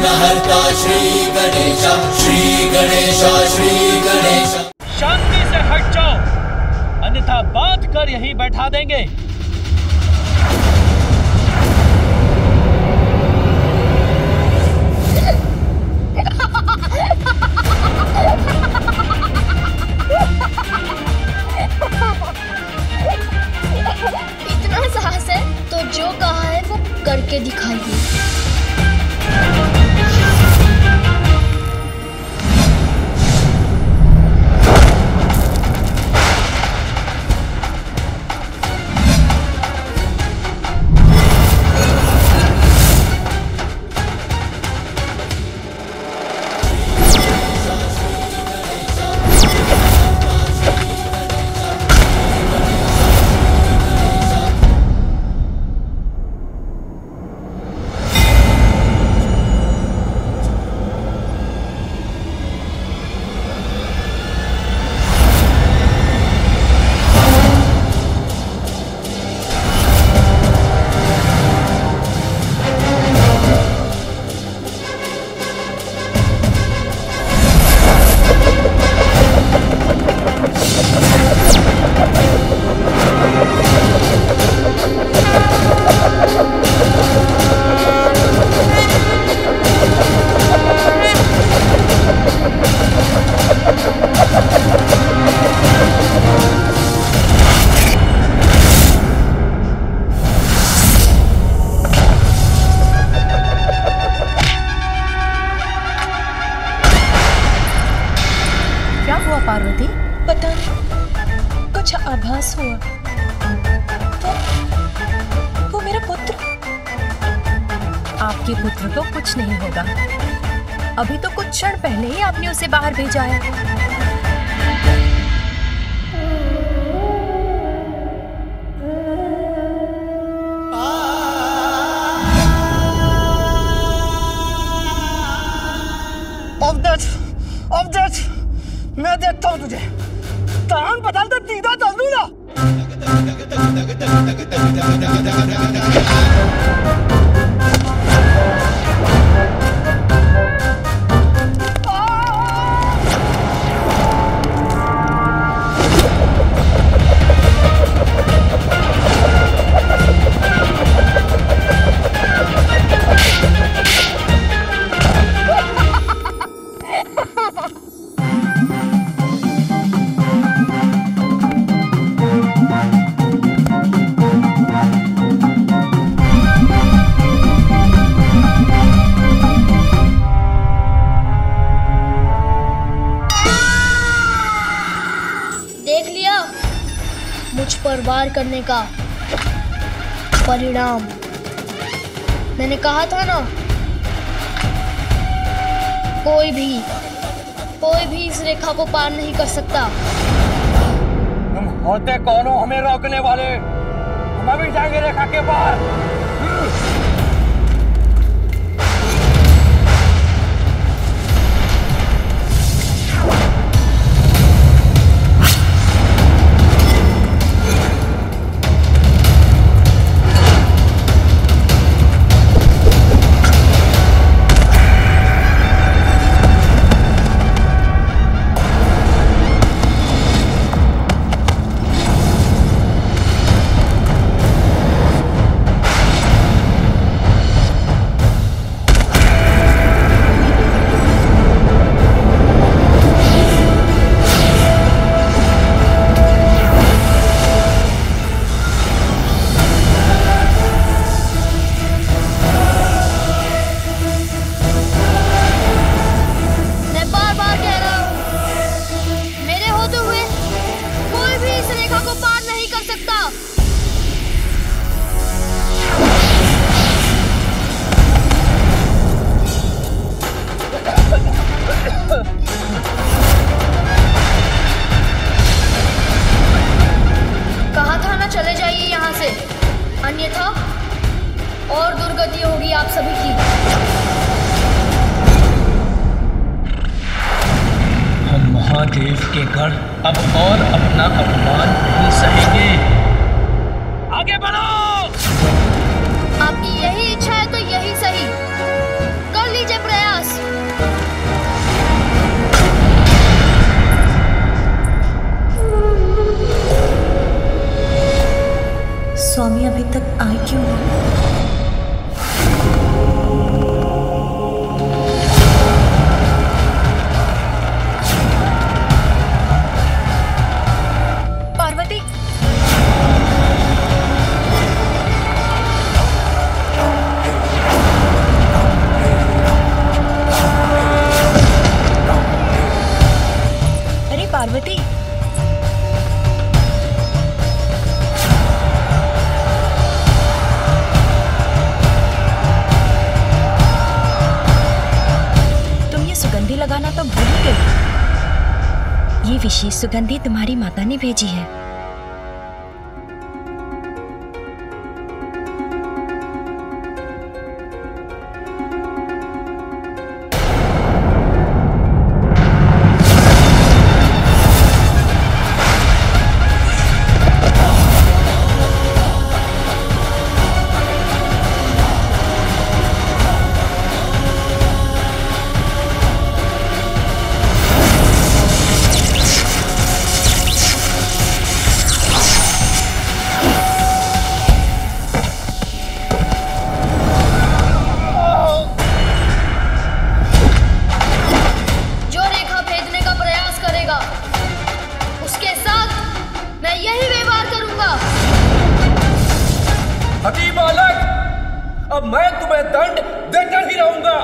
विघ्नहर्ता श्री गणेश, श्री गणेश, श्री गणेश। शांति से हट जाओ, अन्यथा बांध कर यहीं बैठा देंगे। इतना साहस है तो जो कहा है वो करके दिखाइए। पार्वती, पता नहीं कुछ आभास हुआ। वो मेरा पुत्र। आपके पुत्र को कुछ नहीं होगा। अभी तो कुछ क्षण पहले ही आपने उसे बाहर भेजा है। मैं देखता हूँ तुझे। तान बदल तो सीधा चल दूँ ना। मुझ पर वार करने का परिणाम। मैंने कहा था ना, कोई भी इस रेखा को पार नहीं कर सकता। तुम होते कौन हो हमें रोकने वाले? हम अभी जाएंगे रेखा के पार। अन्यथा और दुर्गति होगी आप सभी की। हम महादेव के गण अब और अपना अपमान नहीं सहेंगे। आगे बढ़ो। आपकी यही इच्छा है तो यही सही, कर लीजिए प्रयास। लगाना तो भूल ही गई। ये विशेष सुगंधी तुम्हारी माता ने भेजी है। अब मैं तुम्हें दंड देकर ही रहूंगा।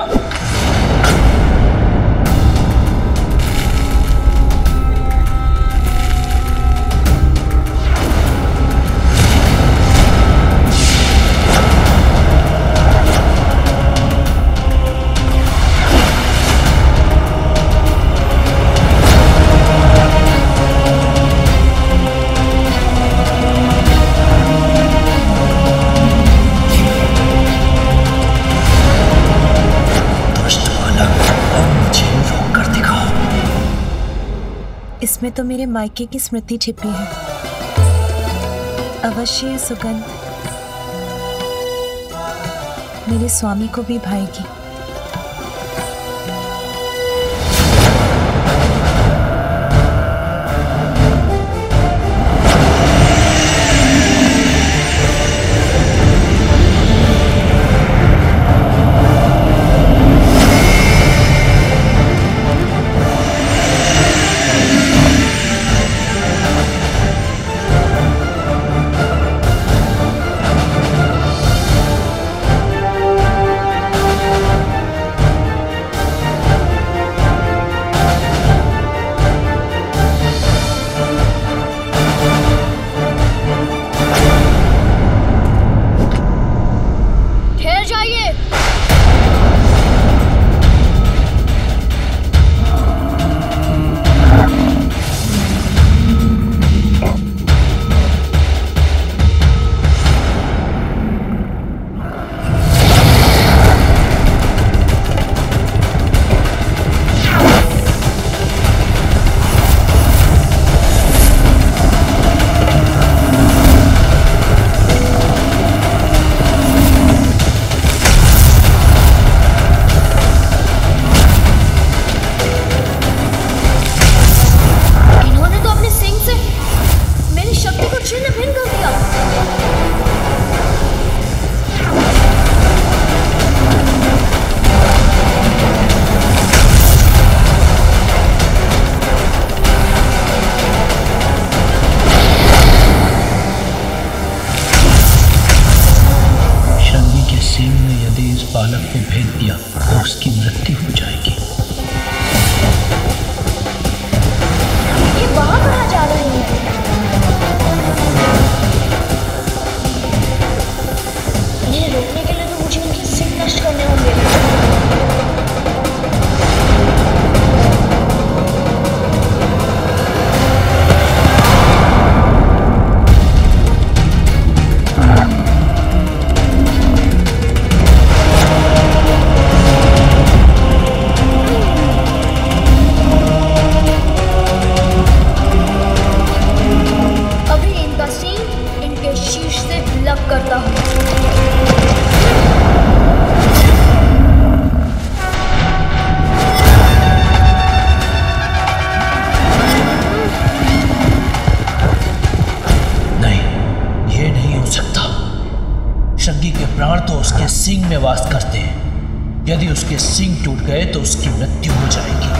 इसमें तो मेरे मायके की स्मृति छिपी है। अवश्य ये सुगंध मेरे स्वामी को भी भाएगी। बालक को भेज दिया तो उसकी मृत्यु हो जाएगी। ये वहां कहाँ जा रहे हैं? इन्हें रोकने के लिए तो मुझे उनके सिंह नष्ट करने होंगे। करता हूँ। नहीं, ये नहीं हो सकता। शंगी के प्राण तो उसके सींग में वास करते हैं। यदि उसके सींग टूट गए तो उसकी मृत्यु हो जाएगी।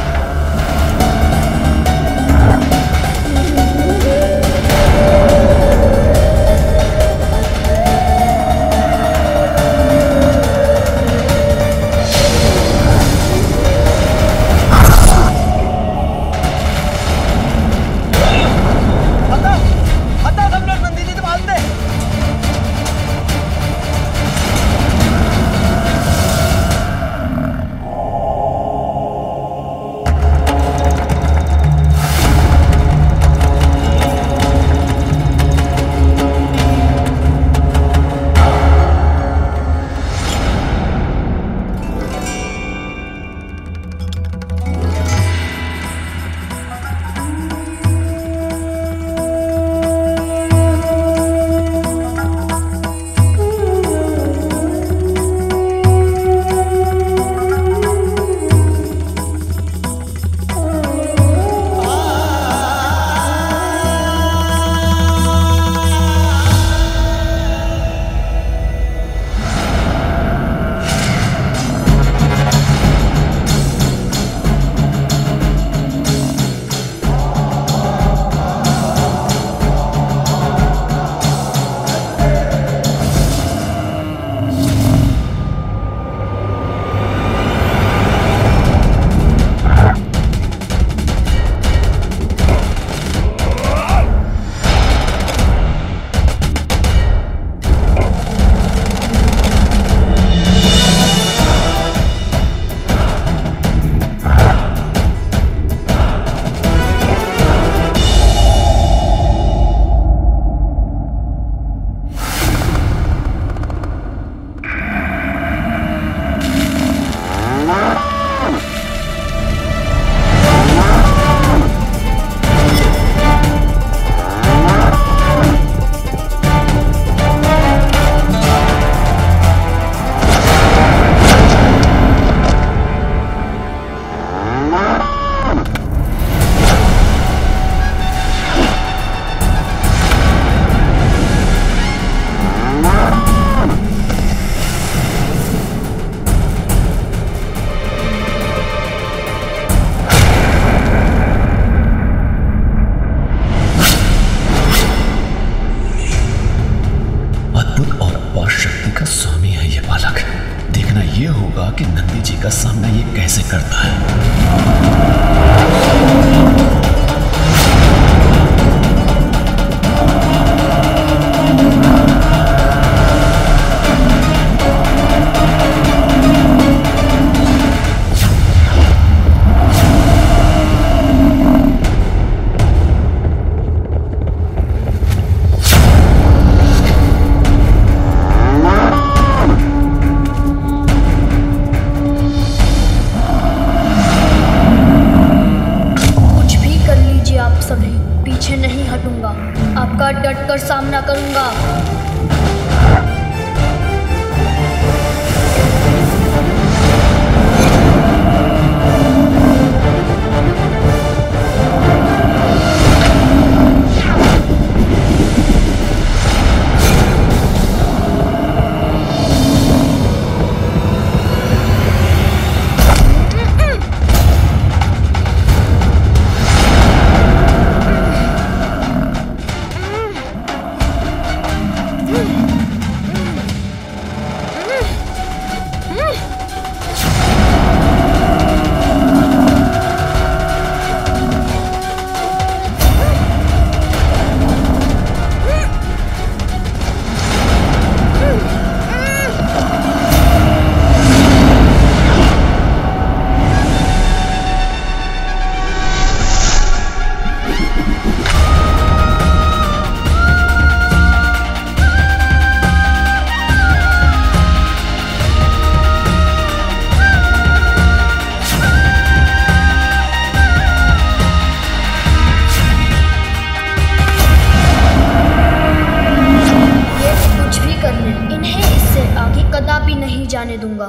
कैसे करता है। पीछे नहीं हटूंगा, आपका डटकर सामना करूंगा। कदापि नहीं जाने दूंगा।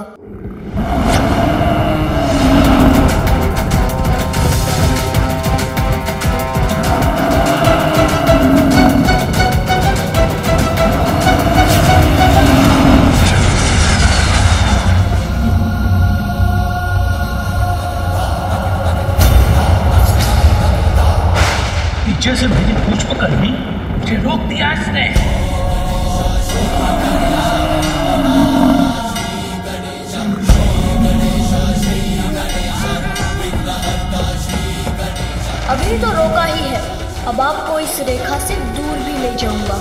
पीछे से मेरी पूंछ पकड़ ली, मुझे रोक दिया इसने। अभी तो रोका ही है, अब आपको इस रेखा से दूर भी ले जाऊंगा।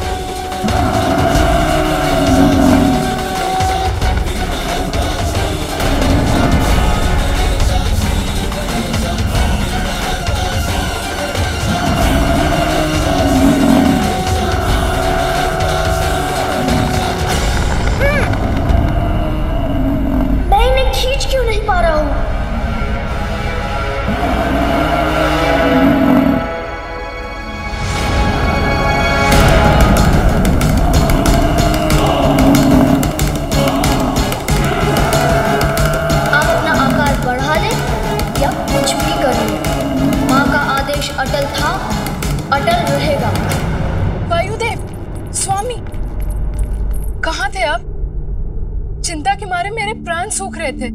मैं इन्हें खींच क्यों नहीं पा रहा हूं? अटल था, अटल रहेगा। वायुदेव, स्वामी, कहाँ थे आप? चिंता के मारे मेरे प्राण सूख रहे थे।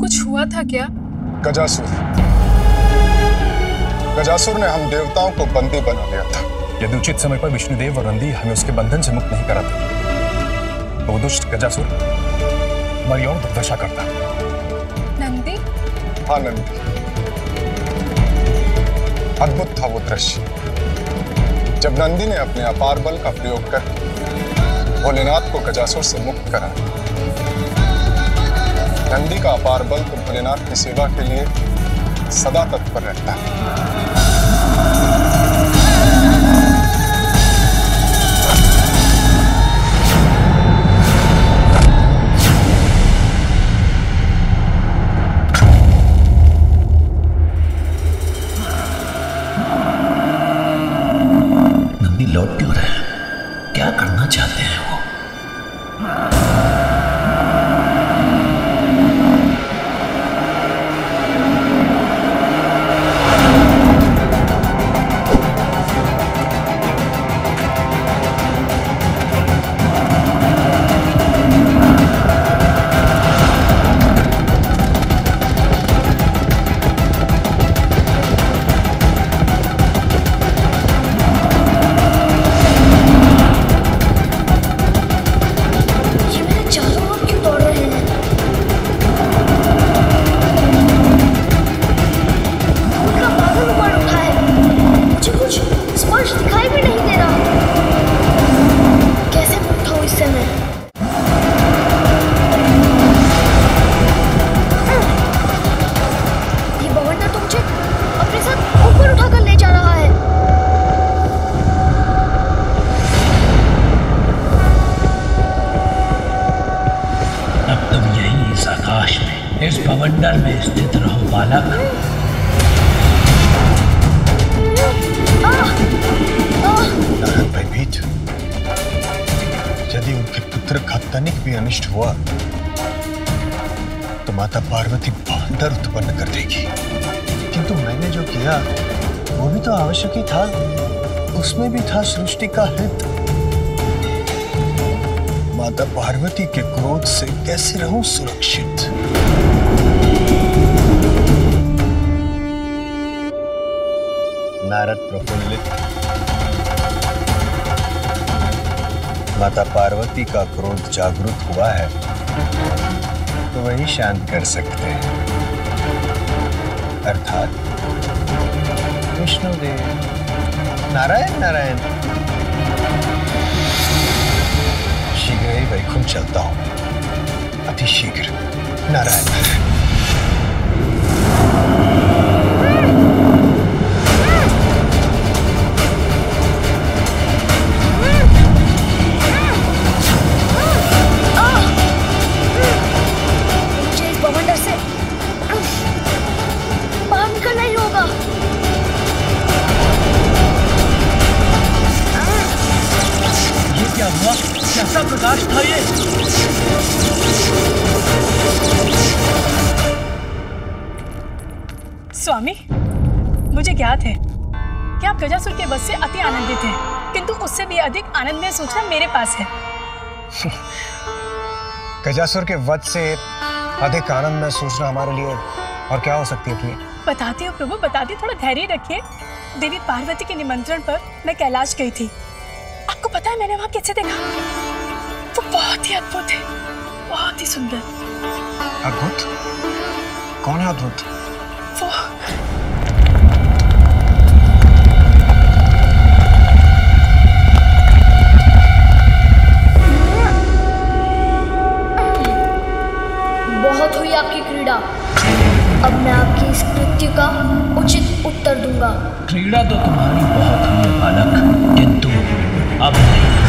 कुछ हुआ था क्या? गजासुर ने हम देवताओं को बंदी बना लिया था। यदि उचित समय पर विष्णुदेव और नंदी हमें उसके बंधन से मुक्त नहीं कराते तो वो दुष्ट गजासुर हमारी और दुर्दशा करता। नंदी? हाँ, नंदी। अद्भुत था वो दृश्य जब नंदी ने अपने अपार बल का प्रयोग कर भोलेनाथ को गजासुर से मुक्त करा। नंदी का अपार बल तो भोलेनाथ की सेवा के लिए सदा तत्पर रहता है। लौट क्यों रहे हैं? क्या करना चाहते हैं वो? इस भवंडर में स्थित रहो बालक। नारद भयभीत, यदि उनके पुत्र का तनिक भी अनिष्ट हुआ तो माता पार्वती भवंडर उत्पन्न कर देगी। किंतु मैंने जो किया वो भी तो आवश्यक ही था, उसमें भी था सृष्टि का हित। माता पार्वती के क्रोध से कैसे रहूं सुरक्षित? नारद प्रफुल्लित, माता पार्वती का क्रोध जागृत हुआ है तो वही शांत कर सकते हैं, अर्थात विष्णुदेव। नारायण नारायण। शीघ्र ही वैकुंठ चलता हूं, अति शीघ्र। नारायण नारायण। कैसा प्रकाश था ये? स्वामी, मुझे ज्ञात है कि आप गजासुर के वध से अति आनंदित हैं, किंतु उससे भी अधिक आनंदमय सूचना मेरे पास है। गजासुर के वध से अधिक आनंदमय सूचना हमारे लिए और क्या हो सकती है? बताती हूँ प्रभु, बताती। थोड़ा धैर्य रखिए। देवी पार्वती के निमंत्रण पर मैं कैलाश गई थी। आपको पता है मैंने वहां कैसे देखा? वो बहुत ही अद्भुत है, बहुत ही सुंदर। अद्भुत? कौन है अद्भुत? वो बहुत हुई आपकी क्रीड़ा, अब मैं आपकी इस कृत्य का उचित उत्तर दूंगा। क्रीड़ा तो तुम्हारी बहुत हुई है बालक, किंतु अब नहीं।